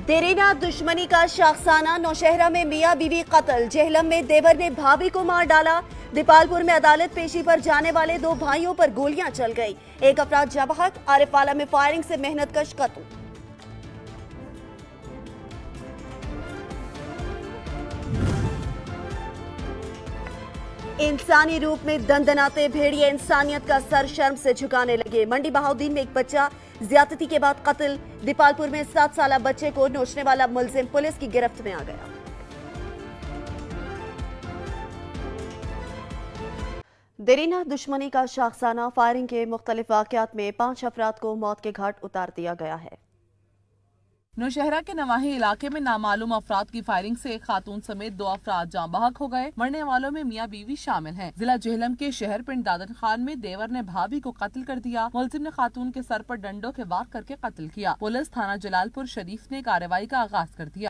देरीना दुश्मनी का शाखसाना। नौशहरा में मियां बीवी कत्ल। जेहलम में देवर ने भाभी को मार डाला। दीपालपुर में अदालत पेशी पर जाने वाले दो भाइयों पर गोलियां चल गई। एक अफराद जबाहक। आरिफवाला में फायरिंग से मेहनतकश कत्ल। इंसानी रूप में दंदनाते भेड़िए इंसानियत का सर शर्म से झुकाने लगे। मंडी बहाउद्दीन में एक बच्चा ज्यादती के बाद कत्ल। दीपालपुर में 7 साला बच्चे को नोचने वाला मुलजिम पुलिस की गिरफ्त में आ गया। देरीना दुश्मनी का शाखसाना। फायरिंग के मुख्तलिफ वाकयात में 5 अफराद को मौत के घाट उतार दिया गया है। नौशहरा के नवाही इलाके में नामालूम अफराद की फायरिंग से एक खातून समेत 2 अफराद जाँ बहक हो गए। मरने वालों में मियां बीवी शामिल हैं। जिला जेहलम के शहर पिंड दादन खान में देवर ने भाभी को कत्ल कर दिया। मुलजिम ने खातून के सर पर डंडों के वार करके कत्ल किया। पुलिस थाना जलालपुर शरीफ ने कार्रवाई का आगाज कर दिया।